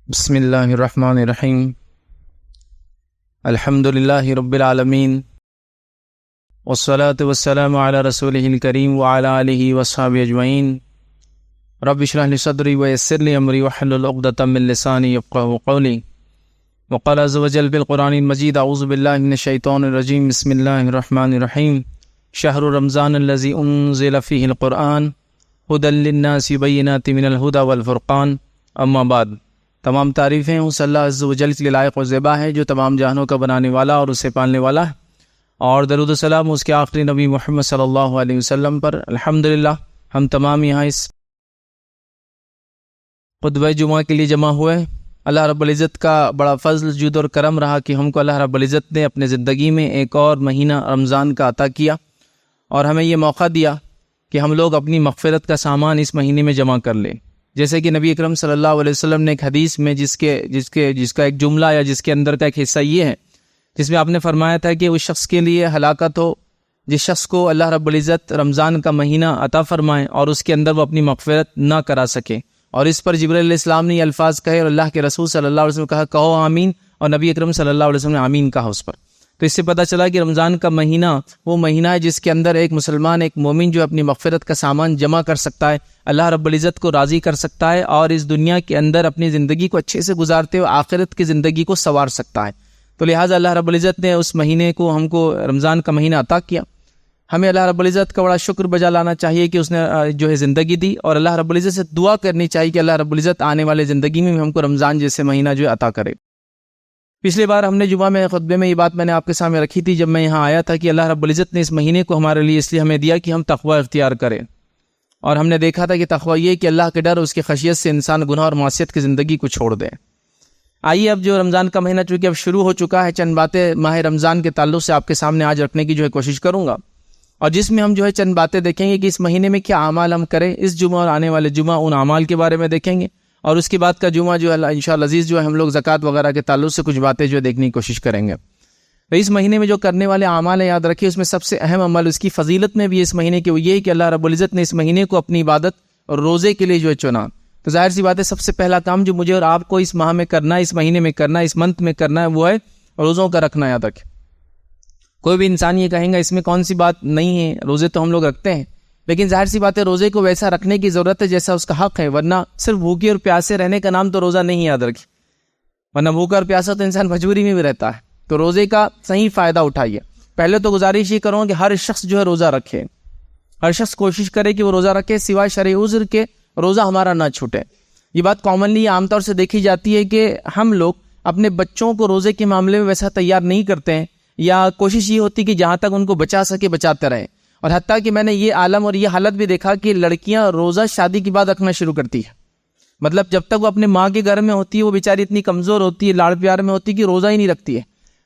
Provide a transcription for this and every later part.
بسم اللہ الرحمن الرحیم الحمد للہ رب العالمین والصلاة والسلام علی رسولہ الکریم وعلی آلہ وصحبہ اجمعین رب اشرح لی صدری ویسر لی امری واحلل عقدۃ من لسانی یفقہوا قولی وقال عز وجل بالقرآن المجید اعوذ باللہ من الشیطان الرجیم بسم اللہ الرحمن الرحیم شہر رمضان الذی انزل فیہ القرآن ھدی للناس بینات من الھدی والفرقان اما بعد۔ تمام تعریفیں اس اللہ عز و جل کے لائق و زیبا ہے جو تمام جہانوں کا بنانے والا اور اسے پالنے والا ہے، اور درود و سلام اس کے آخری نبی محمد صلی اللہ علیہ وسلم پر۔ الحمدللہ ہم تمام یہاں اس خطبہ جمعہ کے لیے جمع ہوئے۔ اللہ رب العزت کا بڑا فضل جود اور کرم رہا کہ ہم کو اللہ رب العزت نے اپنے زندگی میں ایک اور مہینہ رمضان کا عطا کیا اور ہمیں یہ موقع دیا کہ ہم لوگ اپنی مغفرت کا سامان اس مہینے میں جمع کر لیں۔ جیسے کہ نبی اکرم صلی اللہ علیہ وسلم نے ایک حدیث میں جس کا ایک جملہ یا جس کے اندر کا ایک حصہ یہ ہے، جس میں آپ نے فرمایا تھا کہ اس شخص کے لیے ہلاکت ہو جس شخص کو اللہ رب العزت رمضان کا مہینہ عطا فرمائے اور اس کے اندر وہ اپنی مغفرت نہ کرا سکے۔ اور اس پر جبرائیل علیہ السلام نے یہ الفاظ کہے اور اللہ کے رسول صلی اللہ علیہ وسلم کہا کہو آمین، اور نبی اکرم صلی اللہ علیہ وسلم نے آمین کہا اس پر۔ تو اس سے پتہ چلا کہ رمضان کا مہینہ وہ مہینہ ہے جس کے اندر ایک مسلمان، ایک مومن جو اپنی مغفرت کا سامان جمع کر سکتا ہے، اللہ رب العزت کو راضی کر سکتا ہے اور اس دنیا کے اندر اپنی زندگی کو اچھے سے گزارتے ہوئے آخرت کی زندگی کو سنوار سکتا ہے۔ تو لہٰذا اللہ رب العزت نے اس مہینے کو ہم کو رمضان کا مہینہ عطا کیا۔ ہمیں اللہ رب العزت کا بڑا شکر بجا لانا چاہیے کہ اس نے جو ہے زندگی دی، اور اللہ رب العزت سے دعا کرنی چاہیے کہ اللہ رب العزت آنے والے زندگی میں ہم کو رمضان جیسے مہینہ جو ہے عطا کرے۔ پچھلی بار ہم نے جمعہ میں خطبے میں یہ بات میں نے آپ کے سامنے رکھی تھی جب میں یہاں آیا تھا کہ اللہ رب العزت نے اس مہینے کو ہمارے لیے اس لیے ہمیں دیا کہ ہم تقوی اختیار کریں، اور ہم نے دیکھا تھا کہ تقوی یہ کہ اللہ کے ڈر، اس کی خشیت سے انسان گناہ اور معصیت کی زندگی کو چھوڑ دے۔ آئیے اب جو رمضان کا مہینہ چونکہ اب شروع ہو چکا ہے، چند باتیں ماہ رمضان کے تعلق سے آپ کے سامنے آج رکھنے کی جو ہے کوشش کروں گا، اور جس میں ہم جو ہے چند باتیں دیکھیں گے کہ اس مہینے میں کیا اعمال ہم کریں۔ اس جمعہ اور آنے والے جمعہ ان اعمال کے بارے میں دیکھیں گے، اور اس کے بعد کا جمعہ جو ہے انشاءاللہ عزیز جو ہے ہم لوگ زکوٰۃ وغیرہ کے تعلق سے کچھ باتیں جو ہے دیکھنے کی کوشش کریں گے۔ تو اس مہینے میں جو کرنے والے اعمال ہیں یاد رکھیے، اس میں سب سے اہم عمل اس کی فضیلت میں بھی اس مہینے کے وہ یہ ہے کہ اللہ رب العزت نے اس مہینے کو اپنی عبادت اور روزے کے لیے جو ہے چنا۔ تو ظاہر سی بات ہے سب سے پہلا کام جو مجھے اور آپ کو اس ماہ میں کرنا ہے، اس مہینے میں کرنا ہے، اس منتھ میں کرنا ہے، وہ ہے روزوں کا رکھنا۔ یاد رکھیں، کوئی بھی انسان یہ کہیں گا اس میں کون سی بات نہیں ہے، روزے تو ہم لوگ رکھتے ہیں، لیکن ظاہر سی بات ہے روزے کو ویسا رکھنے کی ضرورت ہے جیسا اس کا حق ہے، ورنہ صرف بھوکے اور پیاسے رہنے کا نام تو روزہ نہیں۔ یاد رکھیں، ورنہ بھوکا اور پیاسا تو انسان مجبوری میں بھی رہتا ہے۔ تو روزے کا صحیح فائدہ اٹھائیے۔ پہلے تو گزارش یہ کروں کہ ہر شخص جو ہے روزہ رکھے، ہر شخص کوشش کرے کہ وہ روزہ رکھے، سوائے شرعی عذر کے روزہ ہمارا نہ چھوٹے۔ یہ بات کامنلی عام طور سے دیکھی جاتی ہے کہ ہم لوگ اپنے بچوں کو روزے کے معاملے میں ویسا تیار نہیں کرتے ہیں، یا کوشش یہ ہوتی کہ جہاں تک ان کو بچا سکے بچاتے رہیں، اور حتیٰ کہ میں نے یہ عالم اور یہ حالت بھی دیکھا کہ لڑکیاں روزہ شادی کے بعد رکھنا شروع کرتی ہے۔ مطلب جب تک وہ اپنے ماں کے گھر میں ہوتی ہے وہ بیچاری اتنی کمزور ہوتی ہے، لاڑ پیار میں ہوتی ہے کہ روزہ ہی نہیں رکھتی ہے۔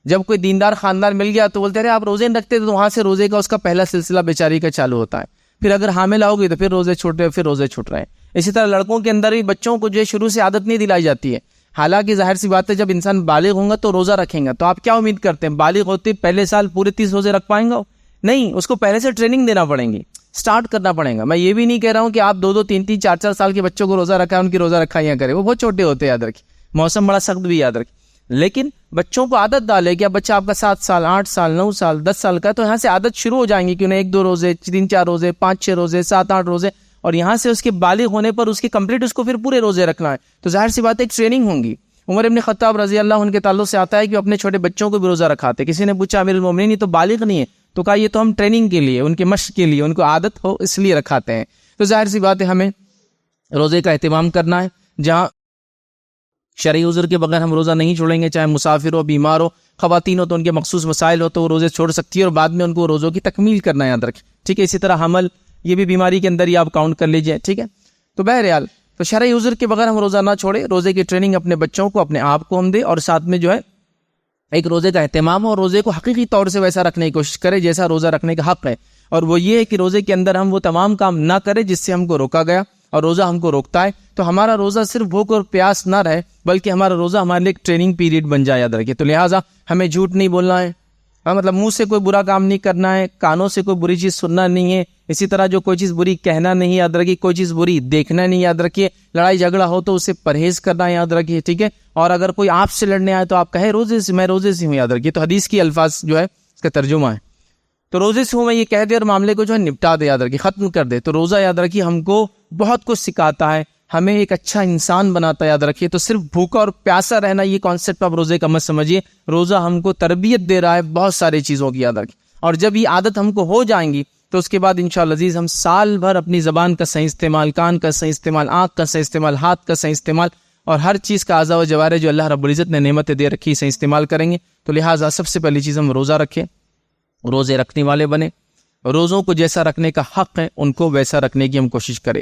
جب کوئی دیندار خاندان مل گیا تو بولتے رہے آپ روزے نہیں رکھتے، تو وہاں سے روزے کا اس کا پہلا سلسلہ بیچاری کا چالو ہوتا ہے۔ پھر اگر حاملہ ہوگی تو پھر روزے چھوٹ رہے، پھر روزے چھوٹ رہے ہیں۔ اسی طرح لڑکوں کے اندر بھی بچوں کو جو ہے شروع سے عادت نہیں دلائی جاتی ہے، حالانکہ ظاہر سی بات ہے جب انسان بالغ ہوگا تو روزہ رکھیں گا۔ تو آپ کیا امید کرتے ہیں بالغ ہوتے پہلے سال پورے 30 روزے رکھ پائیں گا؟ نہیں، اس کو پہلے سے ٹریننگ دینا پڑیں گی، سٹارٹ کرنا پڑے گا۔ میں یہ بھی نہیں کہہ رہا ہوں کہ آپ 2 3 4 سال کے بچوں کو روزہ رکھائیں، ان کی روزہ رکھائیاں کریں، وہ بہت چھوٹے ہوتے ہیں، یاد رکھیں، موسم بڑا سخت بھی یاد رکھیں، لیکن بچوں کو عادت ڈالے کہ اب بچہ آپ کا 7 سال 8 سال 9 سال 10 سال کا، تو یہاں سے عادت شروع ہو جائیں گی کہ انہیں 1 2 روزے 3 4 روزے 5 6 روزے 7 8 روزے، اور یہاں سے اس کے بالغ ہونے پر اس کے کمپلیٹ اس کو پھر پورے روزے رکھنا ہے۔ تو ظاہر سی بات ہے ایک ٹریننگ ہوں گی۔ عمر ابن خطاب رضی اللہ عنہ کے تعلق سے آتا ہے کہ وہ اپنے چھوٹے بچوں کو بھی روزہ رکھاتے۔ کسی نے پوچھا امیر المومنین یہ تو بالغ نہیں ہے، تو کہا یہ تو ہم ٹریننگ کے لیے، ان کے مشق کے لیے، ان کو عادت ہو اس لیے رکھاتے ہیں۔ تو ظاہر سی بات ہے ہمیں روزے کا اہتمام کرنا ہے۔ جہاں شرعی عذر کے بغیر ہم روزہ نہیں چھوڑیں گے، چاہے مسافر ہو، بیمار ہو، خواتین ہو تو ان کے مخصوص مسائل ہو تو وہ روزے چھوڑ سکتی ہے، اور بعد میں ان کو روزوں کی تکمیل کرنا یاد رکھیں، ٹھیک ہے۔ اسی طرح حمل، یہ بھی بیماری کے اندر ہی آپ کاؤنٹ کر لیجئے، ٹھیک ہے۔ تو بہرحال تو شرعی عذر کے بغیر ہم روزہ نہ چھوڑے، روزے کی ٹریننگ اپنے بچوں کو، اپنے آپ کو ہم دے، اور ساتھ میں جو ہے ایک روزے کا اہتمام اور روزے کو حقیقی طور سے ویسا رکھنے کی کوشش کرے جیسا روزہ رکھنے کا حق ہے، اور وہ یہ ہے کہ روزے کے اندر ہم وہ تمام کام نہ کرے جس سے ہم کو روکا گیا، اور روزہ ہم کو روکتا ہے۔ تو ہمارا روزہ صرف بھوک اور پیاس نہ رہے، بلکہ ہمارا روزہ ہمارے لیے ایک ٹریننگ پیریڈ بن جائے، یاد رکھیے۔ تو لہٰذا ہمیں جھوٹ نہیں بولنا ہے، مطلب منہ سے کوئی برا کام نہیں کرنا ہے، کانوں سے کوئی بری چیز سننا نہیں ہے، اسی طرح جو کوئی چیز بری کہنا نہیں یاد رکھیے، کوئی چیز بری دیکھنا نہیں یاد رکھیے، لڑائی جھگڑا ہو تو اسے پرہیز کرنا یاد رکھیے، ٹھیک ہے. اور اگر کوئی آپ سے لڑنے آئے تو آپ کہے روزے سے، میں روزے سے ہوں، یاد رکھیے. تو حدیث کی الفاظ جو ہے اس کا ترجمہ ہے. تو روزے سے ہوں میں یہ کہہ دے اور معاملے کو جو ہے نپٹا دے، یاد رکھیے، ختم کر دے. تو روزہ یاد رکھیے ہم کو بہت کچھ سکھاتا ہے، ہمیں ایک اچھا انسان بناتا ہے، یاد رکھیے. تو صرف بھوکا اور پیاسا رہنا یہ کانسیپٹ آپ روزے کا مت سمجھیے. روزہ ہم کو تربیت دے رہا ہے بہت سارے چیزوں کی، یاد رکھیے. اور جب یہ عادت ہم کو ہو جائیں گی تو اس کے بعد انشاءاللہ عزیز ہم سال بھر اپنی زبان کا صحیح استعمال، کان کا صحیح استعمال، آنکھ کا صحیح استعمال، ہاتھ کا صحیح استعمال اور ہر چیز کا اعضاء و جوارح جو اللہ رب العزت نے نعمتیں دے رکھی صحیح استعمال کریں گے. تو لہٰذا سب سے پہلی چیز ہم روزہ رکھیں، روزے رکھنے والے بنے. روزوں کو جیسا رکھنے کا حق ہے ان کو ویسا رکھنے کی ہم کوشش کریں.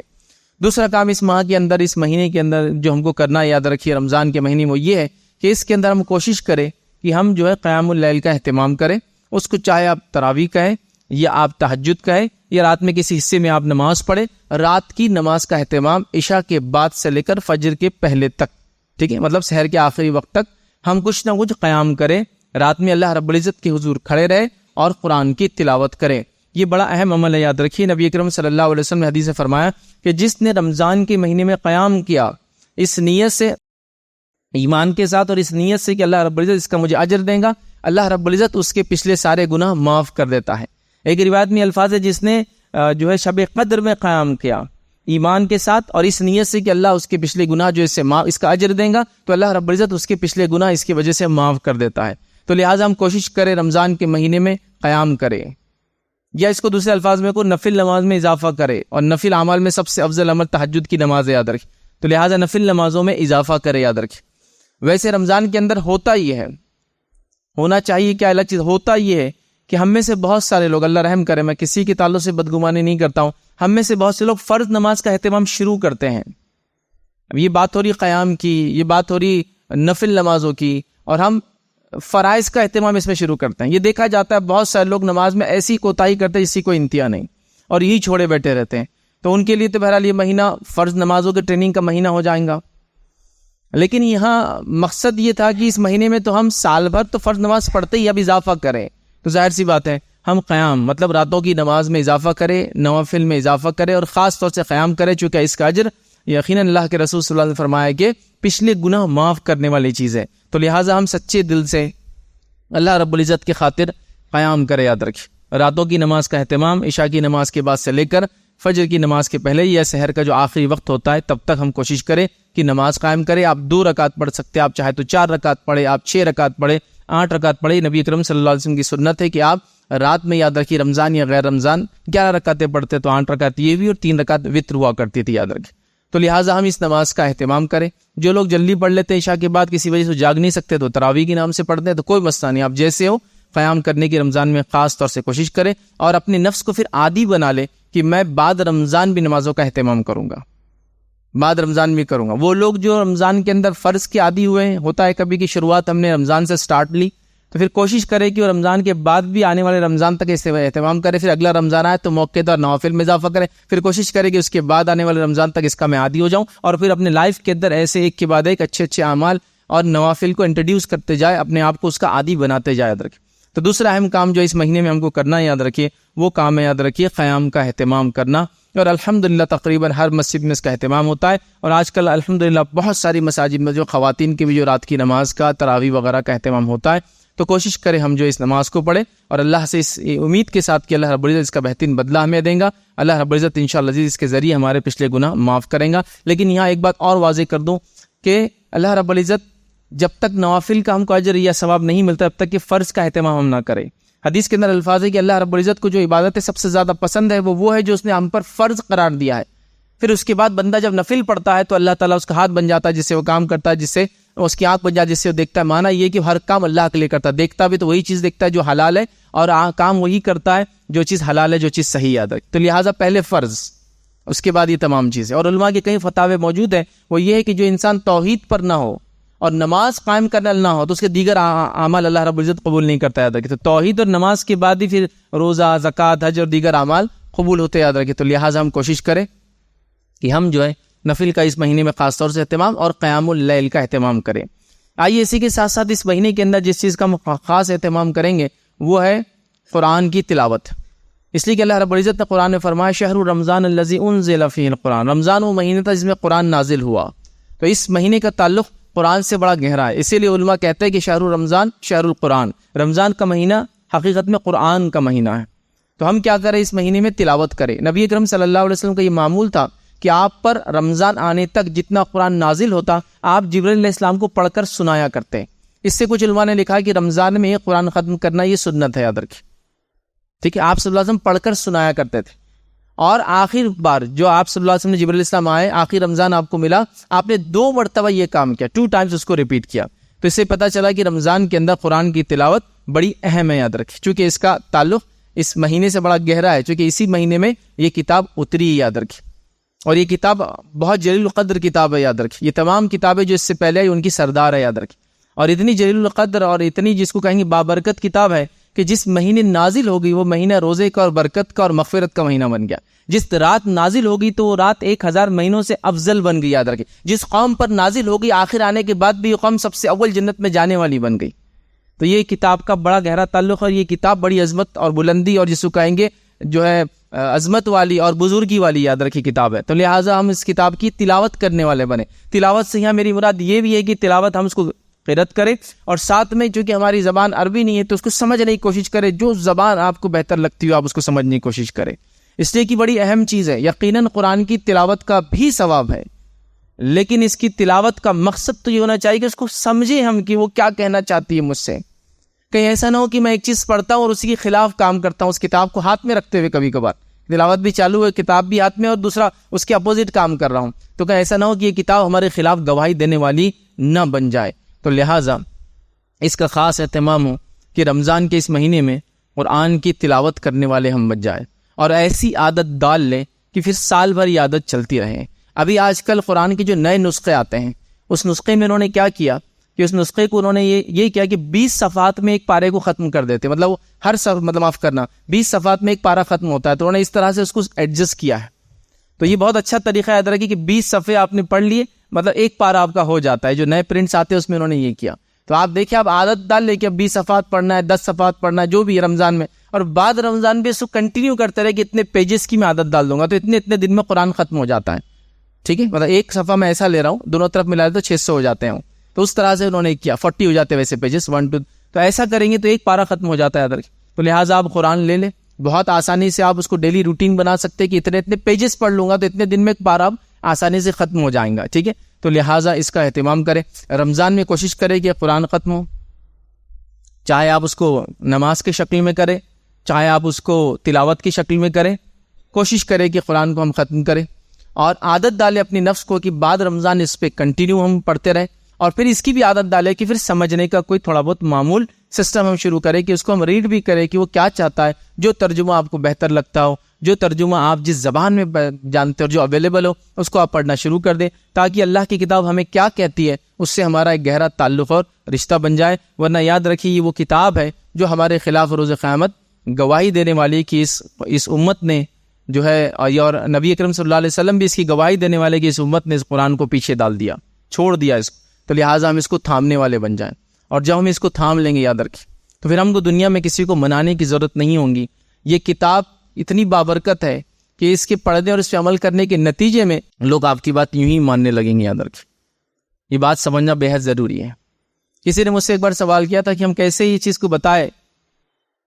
دوسرا کام اس ماہ کے اندر، اس مہینے کے اندر جو ہم کو کرنا ہے، یاد رکھیے رمضان کے مہینے میں، وہ یہ ہے کہ اس کے اندر ہم کوشش کریں کہ ہم جو ہے قیام اللیل کا اہتمام کریں. اس کو چاہے آپ تراویح کہیں یا آپ تہجد کہیں یا رات میں کسی حصے میں آپ نماز پڑھیں. رات کی نماز کا اہتمام عشاء کے بعد سے لے کر فجر کے پہلے تک، ٹھیک ہے، مطلب سحر کے آخری وقت تک ہم کچھ نہ کچھ قیام کریں. رات میں اللہ رب العزت کے حضور کھڑے رہے اور قرآن کی تلاوت کریں. یہ بڑا اہم عمل ہے، یاد رکھیے. نبی اکرم صلی اللہ علیہ وسلم نے حدیث میں فرمایا کہ جس نے رمضان کے مہینے میں قیام کیا اس نیت سے، ایمان کے ساتھ اور اس نیت سے کہ اللہ رب العزت اس کا مجھے اجر دے گا، اللہ رب العزت اس کے پچھلے سارے گناہ معاف کر دیتا ہے. ایک روایت میں الفاظ ہے جس نے جو ہے شب قدر میں قیام کیا ایمان کے ساتھ اور اس نیت سے کہ اللہ اس کے پچھلے گناہ جو اس کا اجر دے گا، تو اللہ رب العزت اس کے پچھلے گناہ اس کی وجہ سے معاف کر دیتا ہے. تو لہٰذا ہم کوشش کریں رمضان کے مہینے میں قیام کریں، یا اس کو دوسرے الفاظ میں کو نفل نماز میں اضافہ کرے. اور نفل اعمال میں سب سے افضل عمل تہجد کی نماز ہے، یاد رکھیں. تو لہٰذا نفل نمازوں میں اضافہ کرے، یاد رکھیں. ویسے رمضان کے اندر ہوتا یہ ہے، ہونا چاہیے کیا الگ چیز، ہوتا یہ ہے کہ ہم میں سے بہت سارے لوگ، اللہ رحم کرے، میں کسی کے تعلق سے بدگمانی نہیں کرتا ہوں، ہم میں سے بہت سے لوگ فرض نماز کا اہتمام شروع کرتے ہیں. اب یہ بات ہو رہی قیام کی، یہ بات ہو رہی نفل نمازوں کی، اور ہم فرائض کا اہتمام اس میں شروع کرتے ہیں. یہ دیکھا جاتا ہے بہت سارے لوگ نماز میں ایسی کوتاہی کرتے ہیں جس کی کوئی انتہا نہیں، اور یہی چھوڑے بیٹھے رہتے ہیں. تو ان کے لیے تو بہرحال یہ مہینہ فرض نمازوں کے ٹریننگ کا مہینہ ہو جائے گا. لیکن یہاں مقصد یہ تھا کہ اس مہینے میں تو ہم سال بھر تو فرض نماز پڑھتے ہی، اب اضافہ کریں. تو ظاہر سی بات ہے ہم قیام مطلب راتوں کی نماز میں اضافہ کریں، نوافل میں اضافہ کریں، اور خاص طور سے قیام کریں، چونکہ اس کا اجر یقیناً اللہ کے رسول صلی اللہ علیہ وسلم نے فرمایا کہ پچھلے گناہ معاف کرنے والی چیز ہے. تو لہٰذا ہم سچے دل سے اللہ رب العزت کی خاطر قیام کرے، یاد رکھیں. راتوں کی نماز کا اہتمام عشاء کی نماز کے بعد سے لے کر فجر کی نماز کے پہلے یا سحر کا جو آخری وقت ہوتا ہے تب تک ہم کوشش کریں کہ نماز قائم کریں. آپ 2 رکعت پڑھ سکتے ہیں، آپ چاہے تو 4 رکعت پڑھیں، آپ 6 رکعت پڑھیں، 8 رکعت پڑھیں. نبی اکرم صلی اللہ علیہ وسلم کی سنت ہے کہ آپ رات میں، یاد رکھیے، رمضان یا غیر رمضان 11 رکعتیں پڑھتے تو 8 رکعت یہ بھی اور 3 رکعت وتر ہوا کرتی تھی، یاد رکھیں. تو لہٰذا ہم اس نماز کا اہتمام کریں. جو لوگ جلدی پڑھ لیتے ہیں عشاء کے بعد، کسی وجہ سے جاگ نہیں سکتے، تو تراویح کے نام سے پڑھتے ہیں، تو کوئی مسئلہ نہیں. آپ جیسے ہو قیام کرنے کی رمضان میں خاص طور سے کوشش کریں، اور اپنے نفس کو پھر عادی بنا لے کہ میں بعد رمضان بھی نمازوں کا اہتمام کروں گا، بعد رمضان بھی کروں گا. وہ لوگ جو رمضان کے اندر فرض کے عادی ہوئے ہیں، ہوتا ہے کبھی کی شروعات ہم نے رمضان سے سٹارٹ لی، تو پھر کوشش کرے کہ وہ رمضان کے بعد بھی آنے والے رمضان تک اس سے اہتمام کرے. پھر اگلا رمضان آئے تو موقع دار نوافل میں اضافہ کرے، پھر کوشش کرے کہ اس کے بعد آنے والے رمضان تک اس کا میں عادی ہو جاؤں، اور پھر اپنے لائف کے اندر ایسے ایک کے بعد ایک اچھے اعمال اور نوافل کو انٹروڈیوس کرتے جائے، اپنے آپ کو اس کا عادی بناتے جائے، یاد رکھیں. تو دوسرا اہم کام جو اس مہینے میں ہم کو کرنا ہے، یاد رکھیے، وہ کام ہے، یاد رکھیے، قیام کا اہتمام کرنا. اور الحمدللہ تقریباً ہر مسجد میں اس کا اہتمام ہوتا ہے. اور آج کل الحمدللہ بہت ساری مساجد میں جو خواتین کی بھی جو رات کی نماز کا، تراویح وغیرہ کا اہتمام ہوتا ہے. تو کوشش کریں ہم جو اس نماز کو پڑھیں، اور اللہ سے اس امید کے ساتھ کہ اللہ رب العزت اس کا بہترین بدلہ ہمیں دیں گا. اللہ رب العزت انشاءاللہ عزیز اس کے ذریعے ہمارے پچھلے گناہ معاف کریں گا. لیکن یہاں ایک بات اور واضح کر دوں کہ اللہ رب العزت جب تک نوافل کا ہم کو اجر یا ثواب نہیں ملتا، تب تک کہ فرض کا اہتمام ہم نہ کریں. حدیث کے اندر الفاظ ہے کہ اللہ رب العزت کو جو عبادت سب سے زیادہ پسند ہے وہ ہے جو اس نے ہم پر فرض قرار دیا ہے. پھر اس کے بعد بندہ جب نفل پڑھتا ہے تو اللہ تعالیٰ اس کا ہاتھ بن جاتا ہے جس سے وہ کام کرتا ہے، جس سے اس کی آنکھ بن جاتی ہے جس سے وہ دیکھتا ہے. معنی یہ کہ ہر کام اللہ کے لیے کرتا ہے، دیکھتا بھی تو وہی چیز دیکھتا ہے جو حلال ہے، اور کام وہی کرتا ہے جو چیز حلال ہے، جو چیز صحیح یاد ہے. تو لہٰذا پہلے فرض، اس کے بعد یہ تمام چیزیں. اور علماء کے کئی فتاوے موجود ہیں، وہ یہ ہے کہ جو انسان توحید پر نہ ہو اور نماز قائم کرنے نہ ہو تو اس کے دیگر اعمال اللہ رب العزت قبول نہیں کرتا، یاد رکھے. تو توحید اور نماز کے بعد ہی پھر روزہ، زکوٰۃ، حج اور دیگر اعمال قبول ہوتے، یاد رکھے. تو لہٰذا ہم کوشش کریں کہ ہم جو ہے نفل کا اس مہینے میں خاص طور سے اہتمام اور قیام اللیل کا اہتمام کریں. آئیے اسی کے ساتھ ساتھ اس مہینے کے اندر جس چیز کا ہم خاص اہتمام کریں گے وہ ہے قرآن کی تلاوت. اس لیے کہ اللہ رب العزت نے قرآن میں فرمایا شہر رمضان الذی انزل فیہ القرآن، رمضان وہ مہینہ تھا جس میں قرآن نازل ہوا. تو اس مہینے کا تعلق قرآن سے بڑا گہرا ہے. اسی لیے علماء کہتے ہیں کہ شہر رمضان شہر القرآن، رمضان کا مہینہ حقیقت میں قرآن کا مہینہ ہے. تو ہم کیا کریں، اس مہینے میں تلاوت کریں. نبی اکرم صلی اللہ علیہ وسلم کا یہ معمول تھا کہ آپ پر رمضان آنے تک جتنا قرآن نازل ہوتا آپ جبرائیل علیہ السلام کو پڑھ کر سنایا کرتے. اس سے کچھ علماء نے لکھا کہ رمضان میں یہ قرآن ختم کرنا یہ سنت ہے، یاد رکھیں. ٹھیک ہے، آپ صلی اللہ علیہ وسلم پڑھ کر سنایا کرتے تھے. اور آخر بار جو آپ صلی اللہ علیہ وسلم نے جبرائیل علیہ السلام آئے، آخر رمضان آپ کو ملا، آپ نے 2 مرتبہ یہ کام کیا، 2 times اس کو ریپیٹ کیا. تو اس سے پتہ چلا کہ رمضان کے اندر قرآن کی تلاوت بڑی اہم ہے، یاد رکھیں، چونکہ اس کا تعلق اس مہینے سے بڑا گہرا ہے، چونکہ اسی مہینے میں یہ کتاب اتری ہے، یاد رکھیں. اور یہ کتاب بہت جلیل القدر کتاب ہے، یاد رکھیں. یہ تمام کتابیں جو اس سے پہلے آئی ان کی سردار ہے، یاد رکھیں. اور اتنی جلیل القدر اور اتنی جس کو کہیں گے بابرکت کتاب ہے کہ جس مہینے نازل ہوگی وہ مہینہ روزے کا اور برکت کا اور مغفرت کا مہینہ بن گیا. جس رات نازل ہوگی تو وہ رات 1000 مہینوں سے افضل بن گئی، یاد رکھیں. جس قوم پر نازل ہوگی آخر آنے کے بعد بھی یہ قوم سب سے اول جنت میں جانے والی بن گئی. تو یہ کتاب کا بڑا گہرا تعلق، اور یہ کتاب بڑی عظمت اور بلندی اور جس کو کہیں گے جو ہے عظمت والی اور بزرگی والی، یاد رکھی کتاب ہے. تو لہٰذا ہم اس کتاب کی تلاوت کرنے والے بنے. تلاوت سے یہاں میری مراد یہ بھی ہے کہ تلاوت ہم اس کو قرأت کرے، اور ساتھ میں چونکہ ہماری زبان عربی نہیں ہے تو اس کو سمجھنے کی کوشش کرے. جو زبان آپ کو بہتر لگتی ہو آپ اس کو سمجھنے کی کوشش کرے، اس لیے کہ بڑی اہم چیز ہے. یقیناً قرآن کی تلاوت کا بھی ثواب ہے، لیکن اس کی تلاوت کا مقصد تو یہ ہونا چاہیے کہ اس کو سمجھیں ہم کہ وہ کیا کہنا چاہتی ہے مجھ سے. کہیں ایسا نہ ہو کہ میں ایک چیز پڑھتا ہوں اور اسی کے خلاف کام کرتا ہوں، اس کتاب کو ہاتھ میں رکھتے ہوئے کبھی کبھار تلاوت بھی چالو ہے، کتاب بھی ہاتھ میں، اور دوسرا اس کے اپوزٹ کام کر رہا ہوں. تو کہیں ایسا نہ ہو کہ یہ کتاب ہمارے خلاف گواہی دینے والی نہ بن جائے. تو لہٰذا اس کا خاص اہتمام ہو کہ رمضان کے اس مہینے میں قرآن کی تلاوت کرنے والے ہم بن جائیں، اور ایسی عادت ڈال لیں کہ پھر سال بھر یہ عادت چلتی رہے. ابھی آج کل قرآن کے جو نئے نسخے آتے ہیں اس نسخے میں انہوں نے کیا کیا کہ اس نسخے کو انہوں نے یہ کیا کہ 20 صفحات میں ایک پارے کو ختم کر دیتے. مطلب ہر معاف کرنا 20 صفحات میں ایک پارا ختم ہوتا ہے، تو انہوں نے اس طرح سے اس کو ایڈجسٹ کیا ہے. تو یہ بہت اچھا طریقہ یاد رکھیے کہ 20 صفحے آپ نے پڑھ لیے، مطلب ایک پارا آپ کا ہو جاتا ہے. جو نئے پرنٹس آتے ہیں اس میں انہوں نے یہ کیا. تو آپ دیکھیں، آپ عادت ڈال لیں کہ اب 20 صفحات پڑھنا ہے، 10 صفحات پڑھنا ہے، جو بھی رمضان میں، اور بعد رمضان بھی اس کو کنٹینیو کرتے رہے کہ اتنے پیجز کی میں عادت ڈال دوں گا تو اتنے دن میں قرآن ختم ہو جاتا ہے. ٹھیک ہے، مطلب ایک صفحہ میں ایسا لے رہا ہوں، دونوں طرف ملا تو 600 ہو جاتے ہیں. تو اس طرح سے انہوں نے کیا، 40 ہو جاتے ویسے پیجز 1 2. تو ایسا کریں گے تو ایک پارا ختم ہو جاتا ہے ادھر. تو لہٰذا آپ قرآن لے لیں، بہت آسانی سے آپ اس کو ڈیلی روٹین بنا سکتے ہیں کہ اتنے پیجز پڑھ لوں گا تو اتنے دن میں ایک پارا آسانی سے ختم ہو جائیں گا. ٹھیک ہے، تو لہٰذا اس کا اہتمام کریں. رمضان میں کوشش کریں کہ قرآن ختم ہو، چاہے آپ اس کو نماز کی شکل میں کریں، چاہے آپ اس کو تلاوت کی شکل میں کریں. کوشش کریں کہ قرآن کو ہم ختم کریں، اور عادت ڈالیں اپنی نفس کو کہ بعد رمضان اس پہ کنٹینیو ہم پڑھتے رہیں. اور پھر اس کی بھی عادت ڈالیں کہ پھر سمجھنے کا کوئی تھوڑا بہت معمول سسٹم ہم شروع کریں کہ اس کو ہم ریڈ بھی کریں کہ وہ کیا چاہتا ہے، جو ترجمہ آپ کو بہتر لگتا ہو، جو ترجمہ آپ جس زبان میں جانتے ہو، جو اویلیبل ہو، اس کو آپ پڑھنا شروع کر دیں، تاکہ اللہ کی کتاب ہمیں کیا کہتی ہے اس سے ہمارا ایک گہرا تعلق اور رشتہ بن جائے. ورنہ یاد رکھیے یہ وہ کتاب ہے جو ہمارے خلاف روز قیامت گواہی دینے والی کہ اس امت نے جو ہے، اور نبی اکرم صلی اللہ علیہ وسلم بھی اس کی گواہی دینے والے کہ اس امت نے اس قرآن کو پیچھے ڈال دیا، چھوڑ دیا اس کو. تو لہٰذا ہم اس کو تھامنے والے بن جائیں، اور جب ہم اس کو تھام لیں گے یاد رکھیں تو پھر ہم کو دنیا میں کسی کو منانے کی ضرورت نہیں ہوگی. یہ کتاب اتنی بابرکت ہے کہ اس کے پڑھنے اور اس پہ عمل کرنے کے نتیجے میں لوگ آپ کی بات یوں ہی ماننے لگیں گے. یاد رکھیں، یہ بات سمجھنا بے حد ضروری ہے. کسی نے مجھ سے ایک بار سوال کیا تھا کہ ہم کیسے یہ چیز کو بتائے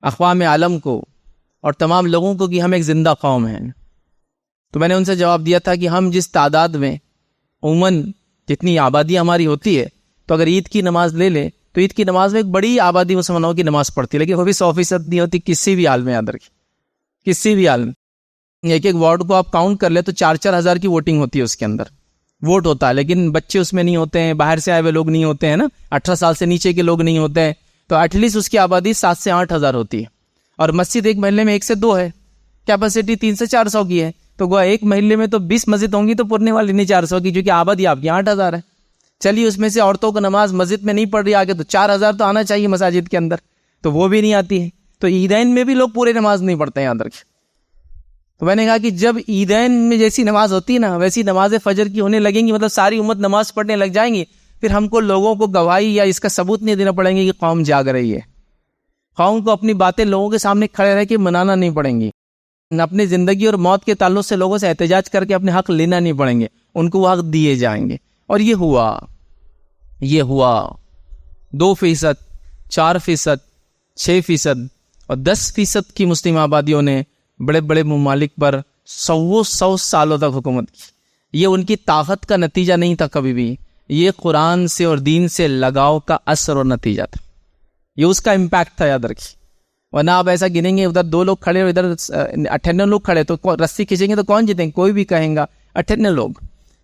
اقوام عالم کو اور تمام لوگوں کو کہ ہم ایک زندہ قوم ہیں. تو میں نے ان سے جواب دیا تھا کہ ہم جس تعداد میں عموماً جتنی آبادی ہماری ہوتی ہے، تو اگر عید کی نماز لے لیں تو عید کی نماز میں ایک بڑی آبادی مسلمانوں کی نماز پڑھتی ہے، لیکن وہ بھی 100% نہیں ہوتی کسی بھی حال میں. یاد رکھیں، کسی بھی حال میں ایک وارڈ کو آپ کاؤنٹ کر لیں تو 4-4 ہزار کی ووٹنگ ہوتی ہے، اس کے اندر ووٹ ہوتا ہے، لیکن بچے اس میں نہیں ہوتے ہیں، باہر سے آئے ہوئے لوگ نہیں ہوتے ہیں نا، 18 سال سے نیچے کے لوگ نہیں ہوتے ہیں. تو ایٹ لیسٹ اس کی آبادی 7 سے 8 ہزار ہوتی ہے، اور مسجد ایک محلے میں 1 سے 2 ہے، کیپیسٹی 3 سے 400 کی ہے. تو گویا ایک محلے میں تو 20 مسجد ہوں گی تو پورنے والی نہیں 400 کی، جو کہ آبادی آپ کی 8 ہزار ہے. چلیے اس میں سے عورتوں کو نماز مسجد میں نہیں پڑھ رہی آگے، تو 4 ہزار تو آنا چاہیے مساجد کے اندر، تو وہ بھی نہیں آتی ہے. تو عیدین میں بھی لوگ پورے نماز نہیں پڑھتے ہیں. یاد رکھیں، تو میں نے کہا کہ جب عیدین میں جیسی نماز ہوتی ہے نا، ویسی نماز فجر کی ہونے لگیں گی، مطلب ساری امت نماز پڑھنے لگ جائیں گی، پھر ہم کو لوگوں کو گواہی یا اس کا ثبوت نہیں دینا پڑیں گے کہ قوم جاگ رہی ہے، قوم کو اپنی باتیں لوگوں کے سامنے کھڑے رہ کے منانا نہیں پڑیں گی، اپنی زندگی اور موت کے تعلق سے لوگوں سے احتجاج کر کے اپنے حق لینا نہیں پڑیں گے، ان کو وہ حق دیے جائیں گے۔ اور یہ ہوا 2%، 4%، 6% اور 10% کی مسلم آبادیوں نے بڑے بڑے ممالک پر 100 سالوں تک حکومت کی۔ یہ ان کی طاقت کا نتیجہ نہیں تھا کبھی بھی، یہ قرآن سے اور دین سے لگاؤ کا اثر اور نتیجہ تھا، یہ اس کا امپیکٹ تھا، یاد رکھیے۔ ورنہ آپ ایسا گنیں گے ادھر 2 لوگ کھڑے اور ادھر 58 لوگ کھڑے تو رسی کھینچیں گے تو کون جیتیں گے؟ کوئی بھی کہیں گا 58 لوگ۔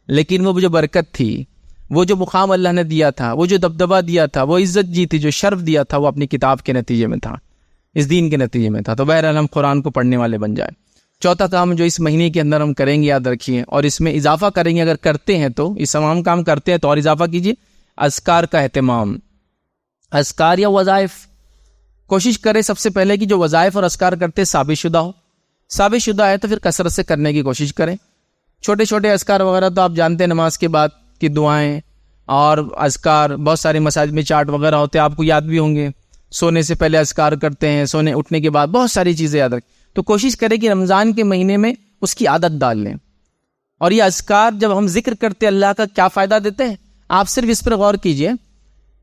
لیکن وہ جو برکت تھی، وہ جو مقام اللہ نے دیا تھا، وہ جو دبدبہ دیا تھا، وہ عزت جیتی، جو شرف دیا تھا، وہ اپنی کتاب کے نتیجے میں تھا، اس دین کے نتیجے میں تھا۔ تو بہرحال ہم قرآن کو پڑھنے والے بن جائیں۔ چوتھا کام جو اس مہینے کے اندر ہم کریں گے، یاد رکھیے، اور اس میں اضافہ کریں گے، اگر کرتے ہیں تو اس تمام کام کرتے ہیں تو اور اضافہ کیجیے، اذکار کا اہتمام۔ اذکار یا وظائف، کوشش کرے سب سے پہلے کہ جو وظائف اور اذکار کرتے ثابت شدہ ہو، ثابت شدہ ہے تو پھر کثرت سے کرنے کی کوشش کریں۔ چھوٹے چھوٹے اذکار وغیرہ تو آپ جانتے ہیں، نماز کے بعد کی دعائیں اور اذکار بہت سارے مساجد میں چارٹ وغیرہ ہوتے ہیں، آپ کو یاد بھی ہوں گے۔ سونے سے پہلے اذکار کرتے ہیں، سونے اٹھنے کے بعد بہت ساری چیزیں یاد رکھیں۔ تو کوشش کریں کہ رمضان کے مہینے میں اس کی عادت ڈال لیں۔ اور یہ اذکار جب ہم ذکر کرتے اللہ کا کیا فائدہ دیتے ہیں، آپ صرف اس پر غور کیجئے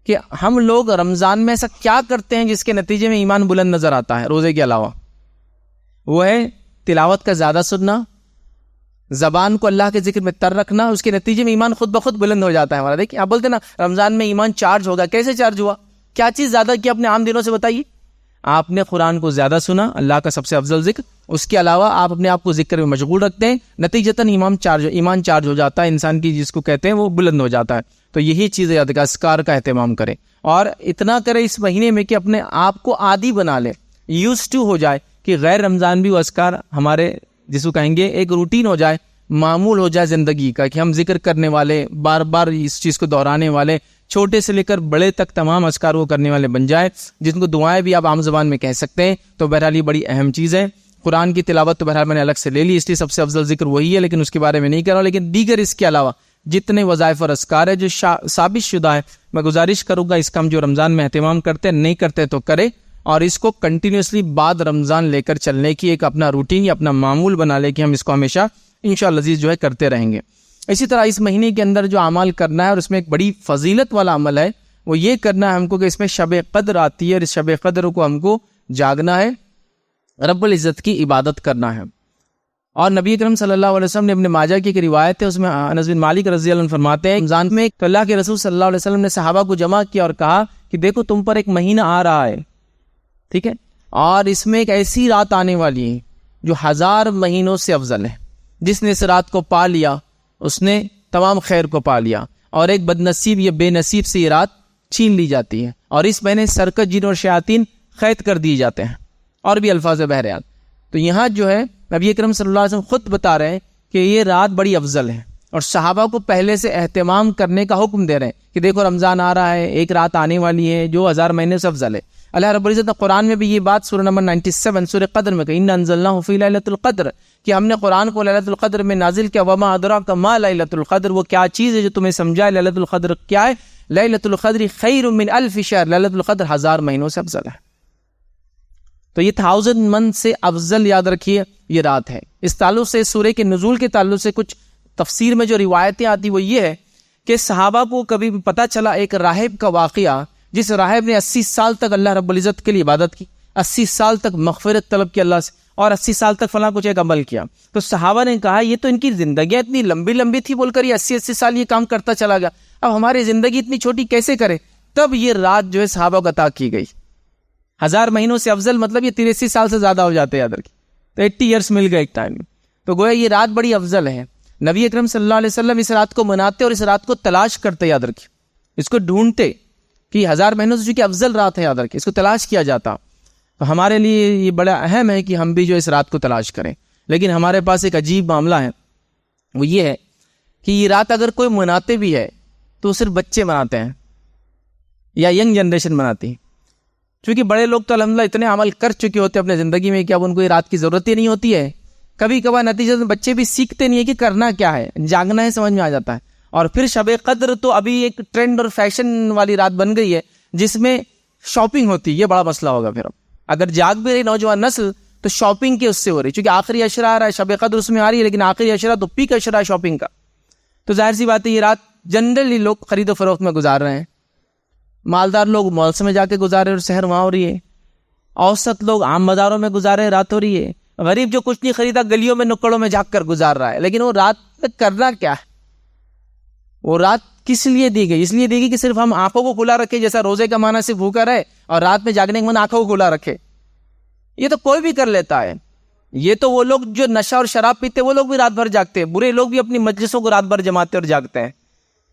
کہ ہم لوگ رمضان میں ایسا کیا کرتے ہیں جس کے نتیجے میں ایمان بلند نظر آتا ہے روزے کے علاوہ۔ وہ ہے تلاوت کا زیادہ سننا، زبان کو اللہ کے ذکر میں تر رکھنا، اس کے نتیجے میں ایمان خود بخود بلند ہو جاتا ہے ہمارا۔ دیکھیں آپ بولتے ہیں نا رمضان میں ایمان چارج ہوگا، کیسے چارج ہوا؟ کیا چیز زیادہ کی اپنے عام دنوں سے بتائیے؟ آپ نے قرآن کو زیادہ سنا، اللہ کا سب سے افضل ذکر، اس کے علاوہ آپ اپنے آپ کو ذکر میں مشغول رکھتے ہیں، نتیجتاً ایمان چارج ہو جاتا ہے، انسان کی جس کو کہتے ہیں وہ بلند ہو جاتا ہے۔ تو یہی چیز یاد رکھیں، اذکار کا اہتمام کریں، اور اتنا کریں اس مہینے میں کہ اپنے آپ کو عادی بنا لیں، یوز ٹو ہو جائے، کہ غیر رمضان بھی وہ اذکار ہمارے جس کو کہیں گے ایک روٹین ہو جائے، معمول ہو جائے زندگی کا، کہ ہم ذکر کرنے والے، بار بار اس چیز کو دہرانے والے، چھوٹے سے لے کر بڑے تک تمام اذکار وہ کرنے والے بن جائے، جن کو دعائیں بھی آپ عام زبان میں کہہ سکتے ہیں۔ تو بہرحال یہ بڑی اہم چیز ہے۔ قرآن کی تلاوت تو بہرحال میں نے الگ سے لے لی، اس لیے سب سے افضل ذکر وہی ہے، لیکن اس کے بارے میں نہیں کر رہا ہوں۔ لیکن دیگر اس کے علاوہ جتنے وظائف اور اذکار ہے جو ثابت شدہ ہے، میں گزارش کروں گا اس کا ہم جو رمضان میں اہتمام کرتے ہیں، نہیں کرتے تو کرے، اور اس کو کنٹینیوسلی بعد رمضان لے کر چلنے کی ایک اپنا روٹین یا اپنا معمول بنا لے کہ ہم اس کو ہمیشہ انشاءاللہ عزیز جو ہے کرتے رہیں گے۔ اسی طرح اس مہینے کے اندر جو اعمال کرنا ہے، اور اس میں ایک بڑی فضیلت والا عمل ہے، وہ یہ کرنا ہے ہم کو کہ اس میں شب قدر آتی ہے، اور اس شب قدر کو ہم کو جاگنا ہے، رب العزت کی عبادت کرنا ہے۔ اور نبی اکرم صلی اللہ علیہ وسلم نے ابن ماجہ کی ایک روایت ہے، اس میں انس بن مالک رضی اللہ عنہ فرماتے ہیں رمضان میں تو اللہ کے رسول صلی اللہ علیہ وسلم نے صحابہ کو جمع کیا اور کہا کہ دیکھو تم پر ایک مہینہ آ رہا ہے، ٹھیک ہے، اور اس میں ایک ایسی رات آنے والی ہے جو 1000 مہینوں سے افضل ہے۔ جس نے اس رات کو پا لیا اس نے تمام خیر کو پا لیا، اور ایک بد نصیب یا بے نصیب سے یہ رات چھین لی جاتی ہے، اور اس مہینے سرکش جن اور شیاطین قید کر دیے جاتے ہیں، اور بھی الفاظ بہرحال۔ تو یہاں جو ہے نبی اکرم صلی اللہ علیہ وسلم خود بتا رہے ہیں کہ یہ رات بڑی افضل ہے، اور صحابہ کو پہلے سے اہتمام کرنے کا حکم دے رہے ہیں کہ دیکھو رمضان آ رہا ہے، ایک رات آنے والی ہے جو 1000 مہینے سے افضل ہے۔ اللہ رب العزت نے قرآن میں بھی یہ بات سورہ نمبر 97 سورہ قدر میں کہی، اِنَّا أَنزَلْنَاهُ فِي لَيْلَةِ الْقَدْرِ، کہ ہم نے قرآن کو لیلۃ القدر میں نازل کیا۔ وَمَا أَدْرَاكَ مَا لَيْلَةُ الْقَدْرِ، وہ کیا چیز ہے جو تمہیں سمجھائے لیلۃ القدر کیا ہے؟ لیلۃ القدر خیر من الف شہر، لیلۃ القدر 1000 مہینوں سے افضل ہے۔ تو یہ 1000 منتھ سے افضل یاد رکھیے یہ رات ہے۔ اس تعلق سے سورہ کے نزول کے تعلق سے کچھ تفسیر میں جو روایتیں آتی وہ یہ ہے کہ صحابہ کو کبھی پتہ چلا ایک راہب کا واقعہ، جس راہب نے 80 سال تک اللہ رب العزت کے لیے عبادت کی، 80 سال تک مغفرت طلب کی اللہ سے، اور 80 سال تک فلاں کچھ ایک عمل کیا۔ تو صحابہ نے کہا یہ تو ان کی زندگیاں اتنی لمبی لمبی تھی بول کر یہ 80 سال یہ کام کرتا چلا گیا، اب ہماری زندگی اتنی چھوٹی کیسے کرے؟ تب یہ رات جو ہے صحابہ کو عطا کی گئی۔ 1000 مہینوں سے افضل مطلب یہ 83 سال سے زیادہ ہو جاتے یاد رکھیں، تو 80 ایئرس مل گئے ایک ٹائم میں۔ تو گویا یہ رات بڑی افضل ہے۔ نبی اکرم صلی اللہ علیہ وسلم اس رات کو مناتے اور اس رات کو تلاش کرتے، یاد رکھیں، اس کو ڈھونڈتے کہ 1000 مہینوں سے چونکہ افضل رات ہے، یاد رکھیں، اس کو تلاش کیا جاتا۔ تو ہمارے لیے یہ بڑا اہم ہے کہ ہم بھی جو اس رات کو تلاش کریں۔ لیکن ہمارے پاس ایک عجیب معاملہ ہے، وہ یہ ہے کہ یہ رات اگر کوئی مناتے بھی ہے تو صرف بچے مناتے ہیں یا ینگ جنریشن مناتی ہے، چونکہ بڑے لوگ تو الحمدللہ اتنے عمل کر چکے ہوتے ہیں اپنے زندگی میں کہ اب ان کو یہ رات کی ضرورت ہی نہیں ہوتی ہے۔ کبھی کبھار نتیجہ بچے بھی سیکھتے نہیں ہے کہ کرنا کیا ہے، جاگنا ہے، سمجھ میں آ جاتا ہے۔ اور پھر شب قدر تو ابھی ایک ٹرینڈ اور فیشن والی رات بن گئی ہے جس میں شاپنگ ہوتی ہے، یہ بڑا مسئلہ ہوگا پھر اب اگر جاگ بھی رہی نوجوان نسل تو شاپنگ کے اس سے ہو رہی، چونکہ آخری عشرہ آ رہا ہے، شب قدر اس میں آ رہی ہے، لیکن آخری عشرہ تو پیک عشرہ ہے شاپنگ کا. تو ظاہر سی بات ہے یہ رات جنرلی لوگ خرید و فروخت میں گزار رہے ہیں. مالدار لوگ مالس میں جا کے گزارے اور سحر وہاں ہو رہی ہے. اوسط لوگ عام بازاروں میں گزارے، رات ہو رہی ہے. غریب جو کچھ نہیں خریدا گلیوں میں نکڑوں میں جھانک کر گزار رہا ہے. لیکن وہ رات میں کرنا کیا ہے؟ وہ رات کس لیے دی گئی؟ اس لیے دی گئی کہ صرف ہم آنکھوں کو کھلا رکھے، جیسا روزے کا معنی صرف بھوکا رہے اور رات میں جاگنے کے من آنکھوں کو کھلا رکھے. یہ تو کوئی بھی کر لیتا ہے. یہ تو وہ لوگ جو نشہ اور شراب پیتے وہ لوگ بھی رات بھر جاگتے ہیں. برے لوگ بھی اپنی مجلسوں کو رات بھر جماتے اور جاگتے ہیں.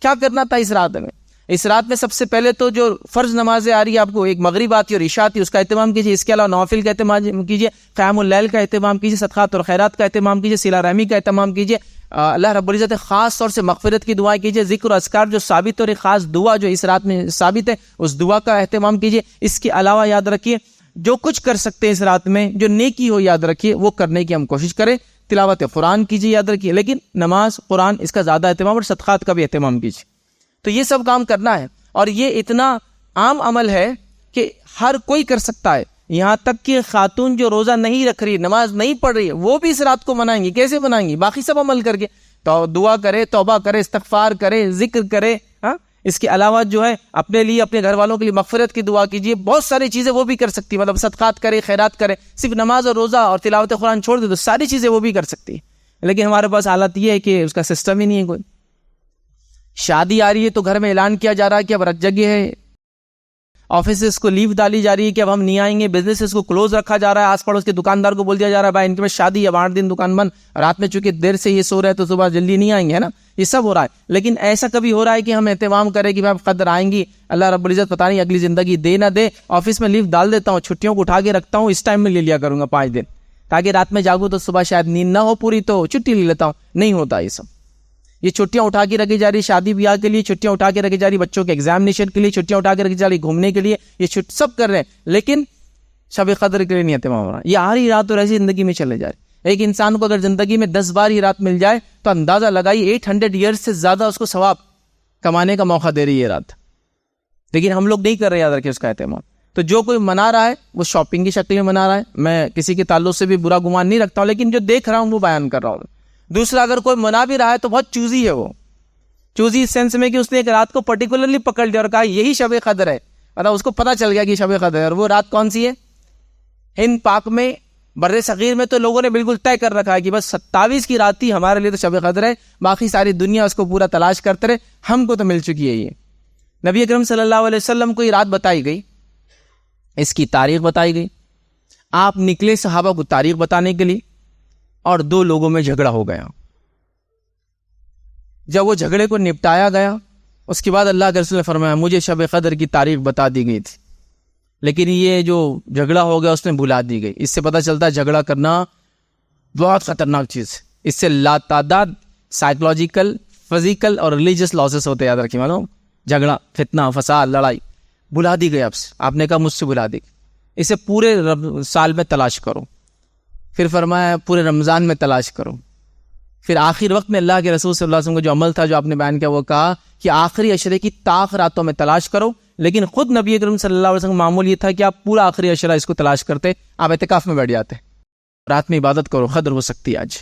کیا کرنا تھا اس رات میں؟ اس رات میں سب سے پہلے تو جو فرض نمازیں آ رہی ہے آپ کو، ایک مغرب آتی ہے اور عشاء آتی ہے، اس کا اہتمام کیجیے. اس کے علاوہ نوافل کا اہتمام کیجیے، قیام اللیل کا اہتمام کیجیے، صدقات اور خیرات کا اہتمام کیجیے، صلہ رحمی کا اہتمام کیجیے. اللہ رب العزت خاص طور سے مغفرت کی دعائیں کیجیے. ذکر و اذکار جو ثابت اور ایک خاص دعا جو اس رات میں ثابت ہے اس دعا کا اہتمام کیجیے. اس کے علاوہ یاد رکھیے جو کچھ کر سکتے ہیں اس رات میں جو نیکی ہو یاد رکھیے وہ کرنے کی ہم کوشش کریں. تلاوت قرآن کیجیے یاد رکھیے، لیکن نماز قرآن اس کا زیادہ اہتمام اور صدقات کا بھی اہتمام کیجیے. تو یہ سب کام کرنا ہے اور یہ اتنا عام عمل ہے کہ ہر کوئی کر سکتا ہے. یہاں تک کہ خاتون جو روزہ نہیں رکھ رہی، نماز نہیں پڑھ رہی ہے، وہ بھی اس رات کو منائیں گی. کیسے منائیں گی؟ باقی سب عمل کر کے تو دعا کرے، توبہ کرے، استغفار کرے، ذکر کرے. ہاں اس کے علاوہ جو ہے اپنے لیے اپنے گھر والوں کے لیے مغفرت کی دعا کیجیے. بہت ساری چیزیں وہ بھی کر سکتی ہے، مطلب صدقات کرے، خیرات کرے. صرف نماز اور روزہ اور تلاوت قرآن چھوڑ دے تو ساری چیزیں وہ بھی کر سکتی ہے. لیکن ہمارے پاس حالت یہ ہے کہ اس کا سسٹم ہی نہیں ہے. کوئی شادی آ رہی ہے تو گھر میں اعلان کیا جا رہا ہے کہ اب رت جگہ ہے، آفیسز کو لیو ڈالی جا رہی ہے کہ اب ہم نہیں آئیں گے، بزنسز کو کلوز رکھا جا رہا ہے. آس پڑوس کے دکاندار کو بول دیا جا رہا ہے بھائی ان کے پاس شادی اب 8 دن دکان بند، رات میں چونکہ دیر سے یہ سو رہے ہیں تو صبح جلدی نہیں آئیں گے، ہے نا. یہ سب ہو رہا ہے. لیکن ایسا کبھی ہو رہا ہے کہ ہم اہتمام کریں کہ بھائی قدر آئیں گی، اللہ رب العزت پتہ نہیں اگلی زندگی دے نہ دے، آفس میں لیو ڈال دیتا ہوں، چھٹیوں کو اٹھا کے رکھتا ہوں، اس ٹائم میں لے لیا کروں گا 5 دن تاکہ رات میں جاگوں تو صبح شاید نیند نہ ہو پوری تو چھٹی لے لیتا ہوں. نہیں ہوتا یہ سب. یہ چھٹیاں اٹھا کے رکھی جا رہی شادی بیاہ کے لیے، چھٹیاں اٹھا کے رکھی جا رہی بچوں کے ایگزامینیشن کے لیے، چھٹیاں اٹھا کے رکھی جا رہی گھومنے کے لیے، یہ سب کر رہے ہیں. لیکن شب قدر کے لیے نہیں اہتمام ہو رہا. یہ آ رہی رات اور ایسی زندگی میں چلے جا رہی. ایک انسان کو اگر زندگی میں 10 بار یہ رات مل جائے تو اندازہ لگائی 800 ایئرز سے زیادہ اس کو ثواب کمانے کا موقع دے رہی ہے یہ رات. لیکن ہم لوگ نہیں کر رہے یاد رکھیں اس کا اہتمام. تو جو کوئی منا رہا ہے وہ شاپنگ کی شکل میں منا رہا ہے. میں کسی کے تعلق سے بھی برا گمان نہیں رکھتا ہوں، لیکن جو دیکھ رہا ہوں وہ بیان کر رہا ہوں. دوسرا اگر کوئی منا بھی رہا ہے تو بہت چوزی ہے. وہ چوزی اس سینس میں کہ اس نے ایک رات کو پرٹیکولرلی پکڑ لیا اور کہا یہی شب قدر ہے. مطلب اس کو پتہ چل گیا کہ شب قدر ہے. اور وہ رات کون سی ہے؟ ہند پاک میں بر صغیر میں تو لوگوں نے بالکل طے کر رکھا ہے کہ بس 27 کی رات تھی ہمارے لیے تو شب قدر ہے، باقی ساری دنیا اس کو پورا تلاش کرتے رہے، ہم کو تو مل چکی ہے. یہ نبی اکرم صلی اللہ علیہ وسلم کو یہ رات بتائی گئی، اس کی تاریخ بتائی گئی. آپ نکلے صحابہ کو تاریخ بتانے کے لیے اور 2 لوگوں میں جھگڑا ہو گیا. جب وہ جھگڑے کو نپٹایا گیا اس کے بعد اللہ کے رسول نے فرمایا مجھے شب قدر کی تاریخ بتا دی گئی تھی، لیکن یہ جو جھگڑا ہو گیا اس نے بھلا دی گئی. اس سے پتہ چلتا ہے جھگڑا کرنا بہت خطرناک چیز ہے. اس سے لا تعداد سائیکولوجیکل، فزیکل اور ریلیجس لاسز ہوتے یاد رکھیں. معلوم جھگڑا، فتنہ، فساد، لڑائی بھلا دی گئی. آپ نے کہا مجھ سے بھلا دی گئی. اسے پورے سال میں تلاش کرو. پھر فرمایا پورے رمضان میں تلاش کرو. پھر آخر وقت میں اللہ کے رسول صلی اللہ علیہ وسلم کا جو عمل تھا جو آپ نے بیان کیا وہ کہا کہ آخری عشرے کی طاق راتوں میں تلاش کرو. لیکن خود نبی اکرم صلی اللہ علیہ وسلم کا معمول یہ تھا کہ آپ پورا آخری عشرہ اس کو تلاش کرتے، آپ اعتکاف میں بیٹھ جاتے، رات میں عبادت کرو، قدر ہو سکتی ہے آج.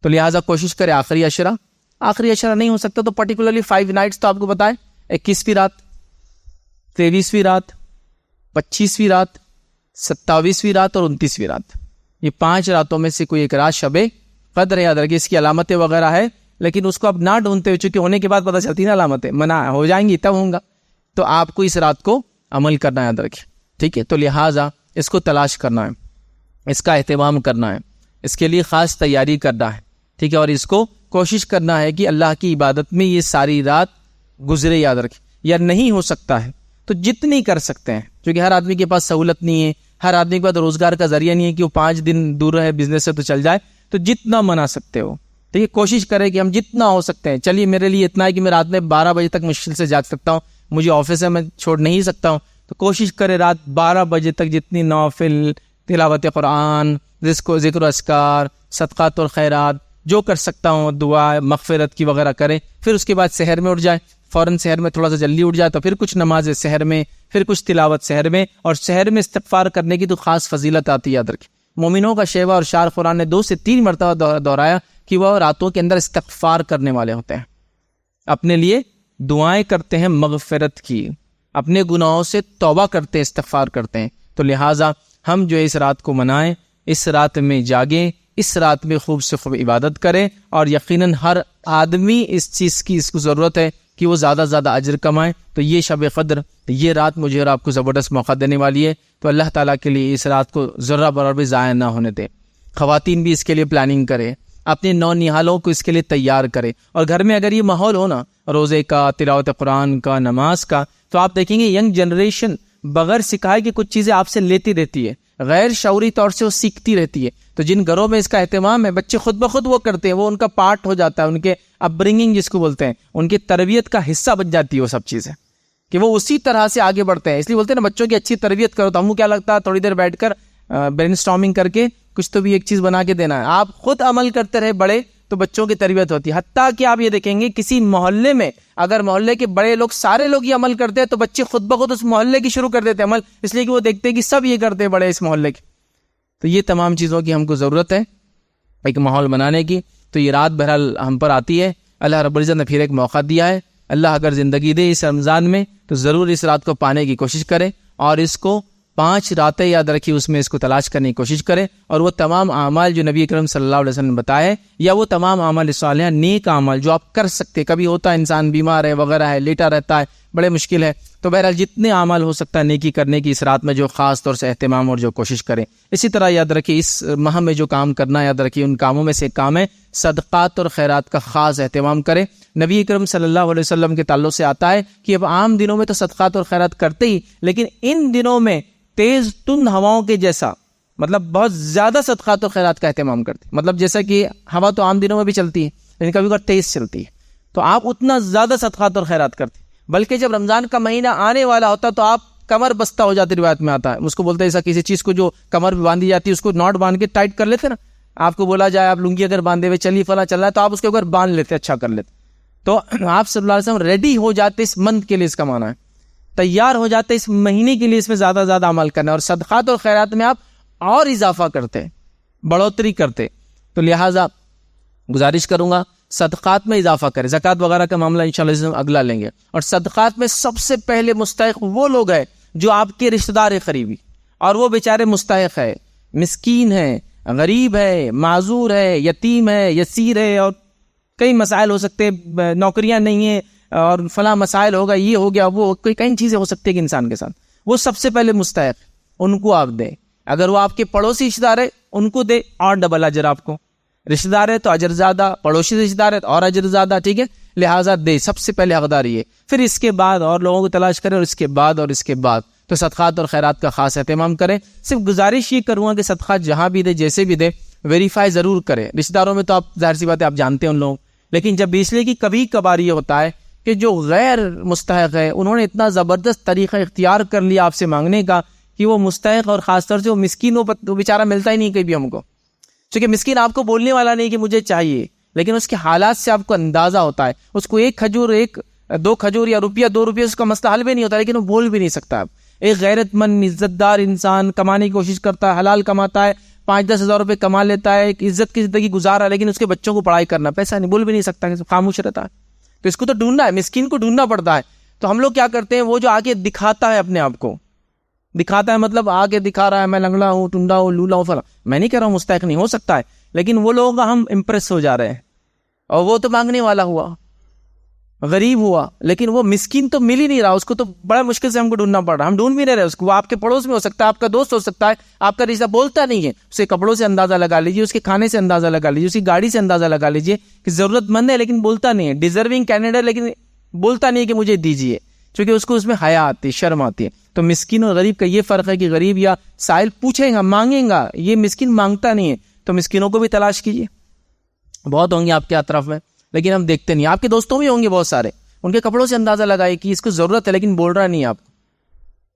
تو لہٰذا کوشش کرے آخری عشرہ نہیں ہو سکتا تو پرٹیکولرلی 5 نائٹس تو آپ کو بتائے، 21ویں رات، 23ویں رات، 25ویں رات، 27ویں رات اور 29ویں رات. یہ 5 راتوں میں سے کوئی ایک رات شب قدر یاد رکھیے. اس کی علامتیں وغیرہ ہے لیکن اس کو اب نہ ڈھونڈتے ہوئے، چونکہ ہونے کے بعد پتہ چلتی نا علامتیں منع ہو جائیں گی تب ہوں گا، تو آپ کو اس رات کو عمل کرنا یاد رکھیں. ٹھیک ہے، تو لہٰذا اس کو تلاش کرنا ہے، اس کا اہتمام کرنا ہے، اس کے لیے خاص تیاری کرنا ہے. ٹھیک ہے، اور اس کو کوشش کرنا ہے کہ اللہ کی عبادت میں یہ ساری رات گزرے یاد رکھیں. یا نہیں ہو سکتا ہے تو جتنی کر سکتے ہیں، کیونکہ ہر آدمی کے پاس سہولت نہیں ہے، ہر آدمی کے پاس روزگار کا ذریعہ نہیں ہے کہ وہ 5 دن دور رہے بزنس سے تو چل جائے. تو جتنا منا سکتے ہو ٹھیک ہے، کوشش کرے کہ ہم جتنا ہو سکتے ہیں. چلیے میرے لیے اتنا ہے کہ میں رات میں 12 بجے تک مشکل سے جاگ سکتا ہوں، مجھے آفس ہے میں چھوڑ نہیں سکتا ہوں، تو کوشش کرے رات 12 بجے تک جتنی نوافل، تلاوت قرآن، ذکر و اذکار، صدقات اور خیرات جو کر سکتا ہوں، دعا مغفرت کی وغیرہ کرے. پھر اس کے بعد سحر میں اٹھ جائے، فوراً سحر میں تھوڑا سا جلدی اٹھ جائے تو پھر کچھ نماز سحر میں، پھر کچھ تلاوت سحر میں، اور سحر میں استغفار کرنے کی تو خاص فضیلت آتی ہے. یاد رکھیں مومنوں کا شیوا اور شعر قرآن نے 2 سے 3 مرتبہ دہرایا کہ وہ راتوں کے اندر استغفار کرنے والے ہوتے ہیں، اپنے لیے دعائیں کرتے ہیں مغفرت کی، اپنے گناہوں سے توبہ کرتے ہیں، استغفار کرتے ہیں. تو لہٰذا ہم جو اس رات کو منائیں، اس رات میں جاگیں، اس رات میں خوب سے خوب عبادت کریں، اور یقیناً ہر آدمی اس چیز کی اس کو ضرورت ہے کہ وہ زیادہ سے زیادہ اجر کمائیں. تو یہ شب قدر، یہ رات مجھے اور آپ کو زبردست موقع دینے والی ہے. تو اللہ تعالیٰ کے لیے اس رات کو ذرہ برابر بھی ضائع نہ ہونے دیں. خواتین بھی اس کے لیے پلاننگ کریں، اپنے نونہالوں کو اس کے لیے تیار کریں. اور گھر میں اگر یہ ماحول ہو نا روزے کا، تلاوت قرآن کا، نماز کا، تو آپ دیکھیں گے ینگ جنریشن بغیر سکھائے کہ کچھ چیزیں آپ سے لیتی رہتی ہے، غیر شعوری طور سے وہ سیکھتی رہتی ہے. تو جن گھروں میں اس کا اہتمام ہے، بچے خود بخود وہ کرتے ہیں، وہ ان کا پارٹ ہو جاتا ہے، ان کے اپ برنگنگ جس کو بولتے ہیں، ان کی تربیت کا حصہ بن جاتی ہے وہ سب چیزیں، کہ وہ اسی طرح سے آگے بڑھتے ہیں. اس لیے بولتے ہیں نا بچوں کی اچھی تربیت کرو. تو ہم کو کیا لگتا ہے تھوڑی دیر بیٹھ کر برین اسٹارمنگ کر کے کچھ تو بھی ایک چیز بنا کے دینا ہے. آپ خود عمل کرتے رہے بڑے تو بچوں کی تربیت ہوتی ہے. حتیٰ کہ آپ یہ دیکھیں گے کسی محلے میں اگر محلے کے بڑے لوگ سارے لوگ یہ عمل کرتے ہیں تو بچے خود بخود اس محلے کی شروع کر دیتے ہیں عمل، اس لیے کہ وہ دیکھتے ہیں کہ سب یہ کرتے ہیں بڑے اس محلے کے. تو یہ تمام چیزوں کی ہم کو ضرورت ہے ایک ماحول بنانے کی. تو یہ رات بہرحال ہم پر آتی ہے، اللہ رب العزت نے پھر ایک موقع دیا ہے. اللہ اگر زندگی دے اس رمضان میں تو ضرور اس رات کو پانے کی کوشش کریں، اور اس کو 5 راتیں یاد رکھی، اس میں اس کو تلاش کرنے کی کوشش کریں. اور وہ تمام اعمال جو نبی اکرم صلی اللہ علیہ وسلم نے بتائے، یا وہ تمام اعمال صالحہ نیک اعمال جو آپ کر سکتے، کبھی ہوتا ہے انسان بیمار ہے وغیرہ ہے، لیٹا رہتا ہے، بڑے مشکل ہے، تو بہرحال جتنے اعمال ہو سکتا ہے نیکی کرنے کی اس رات میں جو خاص طور سے اہتمام اور جو کوشش کریں. اسی طرح یاد رکھیے اس ماہ میں جو کام کرنا ہے، یاد رکھیے ان کاموں میں سے ایک کام ہے صدقات اور خیرات کا خاص اہتمام کریں. نبی اکرم صلی اللہ علیہ وسلم کے تعلق سے آتا ہے کہ اب عام دنوں میں تو صدقات اور خیرات کرتے ہی، لیکن ان دنوں میں تیز تند ہواؤں کے جیسا مطلب بہت زیادہ صدقات و خیرات کا اہتمام کرتے. مطلب جیسا کہ ہوا تو عام دنوں میں بھی چلتی ہے لیکن کبھی کبھی تیز چلتی ہے، تو آپ اتنا زیادہ صدقات اور خیرات کرتے. بلکہ جب رمضان کا مہینہ آنے والا ہوتا تو آپ کمر بستہ ہو جاتی، روایت میں آتا ہے اس کو بولتے ہیں ایسا کسی چیز کو جو کمر پہ باندھی جاتی ہے اس کو ناٹ باندھ کے ٹائٹ کر لیتے نا. آپ کو بولا جائے آپ لنگی اگر باندھے ہوئے چلیے فلاں چل رہا ہے تو آپ اس کے اوپر باندھ لیتے، اچھا کر لیتے. تو آپ صلی اللہ علیہ وسلم ریڈی ہو جاتے اس منتھ کے لیے، اس کا معنی ہے تیار ہو جاتے اس مہینے کے لیے، اس میں زیادہ زیادہ عمل کرنا، اور صدقات اور خیرات میں آپ اور اضافہ کرتے، بڑھوتری کرتے. تو لہٰذا گزارش کروں گا صدقات میں اضافہ کریں. زکوٰۃ وغیرہ کا معاملہ انشاءاللہ اگلا لیں گے. اور صدقات میں سب سے پہلے مستحق وہ لوگ ہیں جو آپ کے رشتہ دار قریبی، اور وہ بیچارے مستحق ہے، مسکین ہے، غریب ہے، معذور ہے، یتیم ہے، یسیر ہے، اور کئی مسائل ہو سکتے ہیں، نوکریاں نہیں ہیں اور فلاں مسائل ہوگا، یہ ہو گیا، وہ کئی چیزیں ہو سکتی ہیں کہ انسان کے ساتھ. وہ سب سے پہلے مستحق، ان کو آپ دیں. اگر وہ آپ کے پڑوسی رشتہ دار ہے ان کو دے، اور ڈبل اجر آپ کو. رشتہ دار ہے تو اجر زیادہ، پڑوسی رشتہ دار ہے تو اور اجر زیادہ، ٹھیک ہے. لہٰذا دے، سب سے پہلے حقداری ہے. پھر اس کے بعد اور لوگوں کو تلاش کریں، اور اس کے بعد تو صدقات اور خیرات کا خاص اہتمام کریں. صرف گزارش یہ کروں گا کہ صدقات جہاں بھی دے، جیسے بھی دے، ویریفائی ضرور کریں. رشتہ داروں میں تو آپ ظاہر سی بات ہے آپ جانتے ہیں ان لوگوں، لیکن جب اس لیے کہ کبھی کبھار یہ ہوتا ہے کہ جو غیر مستحق ہے انہوں نے اتنا زبردست طریقہ اختیار کر لیا آپ سے مانگنے کا کہ وہ مستحق اور خاص طور سے وہ مسکین، وہ بیچارہ ملتا ہی نہیں کہیں بھی ہم کو. چونکہ مسکین آپ کو بولنے والا نہیں کہ مجھے چاہیے، لیکن اس کے حالات سے آپ کو اندازہ ہوتا ہے. اس کو ایک کھجور، 2 کھجور یا روپیہ 2 روپیہ اس کا مسئلہ حل بھی نہیں ہوتا، لیکن وہ بول بھی نہیں سکتا. ایک غیرت مند عزت دار انسان کمانے کی کوشش کرتا ہے، حلال کماتا ہے، 5-10 ہزار روپے کما لیتا ہے، ایک عزت کی زندگی گزارا ہے، لیکن اس کے بچوں کو پڑھائی کرنا، پیسہ نہیں، بول بھی نہیں سکتا، خاموش رہتا ہے. تو اس کو تو ڈھونڈنا ہے، مسکین کو ڈھونڈنا پڑتا ہے. تو ہم لوگ کیا کرتے ہیں، وہ جو آگے دکھاتا ہے اپنے آپ کو، دکھاتا ہے مطلب آگے دکھا رہا ہے میں لنگڑا ہوں، ٹنڈا ہوں، لولا ہوں، فلاں. میں نہیں کہہ رہا ہوں مستحق نہیں ہو سکتا ہے، لیکن وہ لوگوں کا ہم امپریس ہو جا رہے ہیں. اور وہ تو مانگنے والا ہوا، غریب ہوا، لیکن وہ مسکین تو مل ہی نہیں رہا، اس کو تو بڑا مشکل سے ہم کو ڈھونڈنا پڑ رہا. ہم ڈھونڈ بھی نہیں رہے اس کو. وہ آپ کے پڑوس میں ہو سکتا ہے، آپ کا دوست ہو سکتا ہے، آپ کا رشتہ بولتا نہیں ہے، اس کے کپڑوں سے اندازہ لگا لیجیے، اس کے کھانے سے اندازہ لگا لیجیے، اس کی گاڑی سے اندازہ لگا لیجیے کہ ضرورت مند ہے لیکن بولتا نہیں ہے، ڈیزرونگ کینڈیڈیٹ لیکن بولتا نہیں ہے کہ مجھے دیجیے، چونکہ اس کو اس میں حیا آتی ہے، شرم آتی ہے. تو مسکین اور غریب کا یہ فرق ہے کہ غریب یا سائل پوچھیں گا، مانگیں گا، یہ مسکین مانگتا نہیں ہے. تو مسکینوں کو بھی تلاش کیجیے، بہت ہوں گے آپ کے اطراف میں، لیکن ہم دیکھتے نہیں. آپ کے دوستوں بھی ہوں گے بہت سارے، ان کے کپڑوں سے اندازہ لگائے کہ اس کو ضرورت ہے لیکن بول رہا نہیں. آپ کو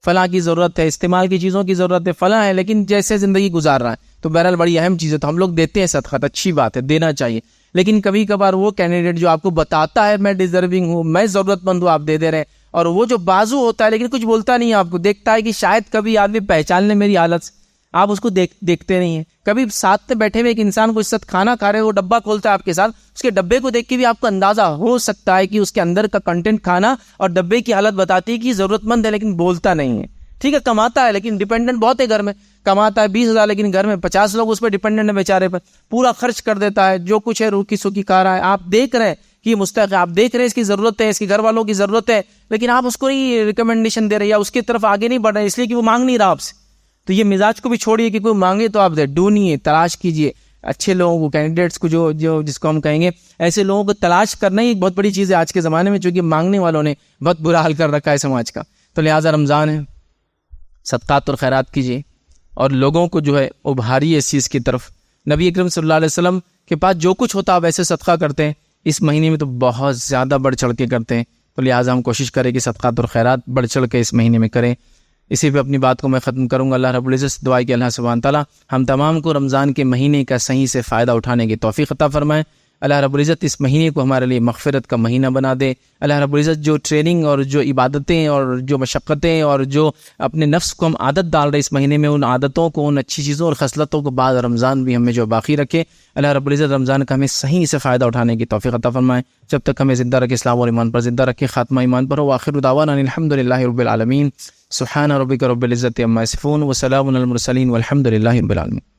فلاں کی ضرورت ہے، استعمال کی چیزوں کی ضرورت ہے، فلاں ہے، لیکن جیسے زندگی گزار رہا ہے. تو بہرحال بڑی اہم چیز ہے، تو ہم لوگ دیتے ہیں صدقات، اچھی بات ہے، دینا چاہیے. لیکن کبھی کبھار وہ کینڈیڈیٹ جو آپ کو بتاتا ہے میں ڈیزرونگ ہوں، میں ضرورت مند ہوں، آپ دے دے رہے ہیں، اور وہ جو بازو ہوتا ہے لیکن کچھ بولتا نہیں ہے، آپ کو دیکھتا ہے کہ شاید کبھی آدمی پہچان لے میری حالت سے، آپ اس کو دیکھتے نہیں ہیں۔ کبھی ساتھ میں بیٹھے ہوئے ایک انسان کو اس ساتھ کھانا کھا رہے وہ ڈبہ کھولتا ہے آپ کے ساتھ، اس کے ڈبے کو دیکھ کے بھی آپ کو اندازہ ہو سکتا ہے کہ اس کے اندر کا کنٹینٹ کھانا اور ڈبے کی حالت بتاتی ہے کہ ضرورت مند ہے لیکن بولتا نہیں ہے۔ ٹھیک ہے، کماتا ہے لیکن ڈیپینڈنٹ بہت ہے، گھر میں کماتا ہے 20,000 لیکن گھر میں 50 لوگ اس پہ ڈیپینڈنٹ ہے بیچارے پر، پورا خرچ کر دیتا ہے، جو کچھ ہے روکی سوکی کھا رہا ہے، آپ دیکھ رہے ہیں کہ یہ مستحق ہے، آپ دیکھ رہے ہیں اس کی ضرورت ہے، اس کے گھر والوں کی ضرورت ہے، لیکن آپ اس کو نہیں ریکمنڈیشن دے رہے یا اس کی طرف آگے نہیں بڑھ رہے اس لیے کہ وہ مانگ نہیں رہا آپ سے۔ تو یہ مزاج کو بھی چھوڑیے کہ کوئی مانگے تو آپ ڈھونڈیے، تلاش کیجیے اچھے لوگوں کو، کینڈیڈیٹس کو، جو جس کو ہم کہیں گے ایسے لوگوں کو تلاش کرنا ہی ایک بہت بڑی چیز ہے آج کے زمانے میں، چونکہ مانگنے والوں نے بہت برا حال کر رکھا ہے سماج کا۔ تو لہٰذا رمضان ہے، صدقات اور خیرات کیجیے اور لوگوں کو جو ہے ابھاریے اس چیز کی طرف۔ نبی اکرم صلی اللہ علیہ وسلم کے پاس جو کچھ ہوتا آپ ایسے صدقہ کرتے ہیں، اس مہینے میں تو بہت زیادہ بڑھ چڑھ کے کرتے ہیں، تو لہٰذا ہم کوشش کریں کہ صدقات اور خیرات بڑھ چڑھ کے اس مہینے میں کریں۔ اسی پہ اپنی بات کو میں ختم کروں گا۔ اللہ رب العزت سے دعا ہے کہ اللہ سبحانہ تعالیٰ ہم تمام کو رمضان کے مہینے کا صحیح سے فائدہ اٹھانے کی توفیق عطا فرمائے۔ اللہ رب العزت اس مہینے کو ہمارے لیے مغفرت کا مہینہ بنا دے۔ اللہ رب العزت جو ٹریننگ اور جو عبادتیں اور جو مشقتیں اور جو اپنے نفس کو ہم عادت ڈال رہے اس مہینے میں، ان عادتوں کو، ان اچھی چیزوں اور خصلتوں کو بعد رمضان بھی ہمیں جو باقی رکھے۔ اللہ رب العزت رمضان کا ہمیں صحیح سے فائدہ اٹھانے کی توفیق عطا فرمائے۔ جب تک ہمیں زندہ رکھے اسلام اور ایمان پر زندہ رکھے، خاتمہ ایمان پر ہو۔ وآخر دعوانا الحمد للہ رب العالمین۔ سبحان ربک رب العزت عما یصفون وسلام علی المرسلین والحمد للہ رب العالمین۔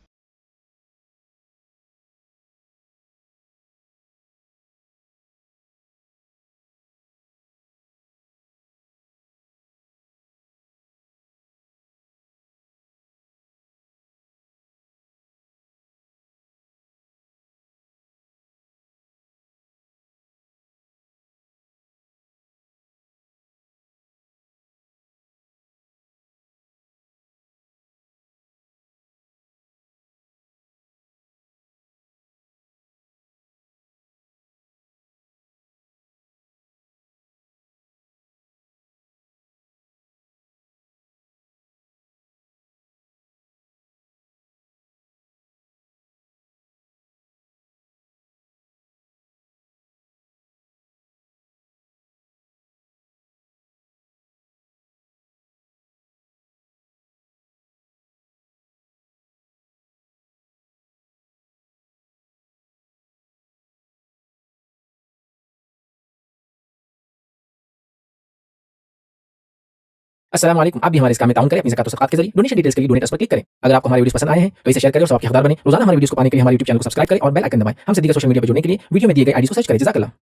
السلام علیکم، آپ بھی ہمارے اس کام میں تعاون کریں اپنی زکات و صدقات کے ذریعے۔ ڈونیشن ڈیٹیلز کے لیے ڈونیٹ اس پر کلک کریں۔ اگر آپ کو ہمارے ویڈیوز پسند آئے ہیں تو اسے شیئر کریں اور ثواب کے حقدار بنیں۔ روزانہ ہمارے ویڈیوز کو پانے کے لیے ہمارے یوٹیوب چینل کو سبسکرائب کریں اور بیل آئکن دبائیں۔ ہم سے دیگر سوشل میڈیا پر جڑنے کے لیے ویڈیو میں دیے گئے آئی ڈی کو سرچ کریں۔ جزاک اللہ۔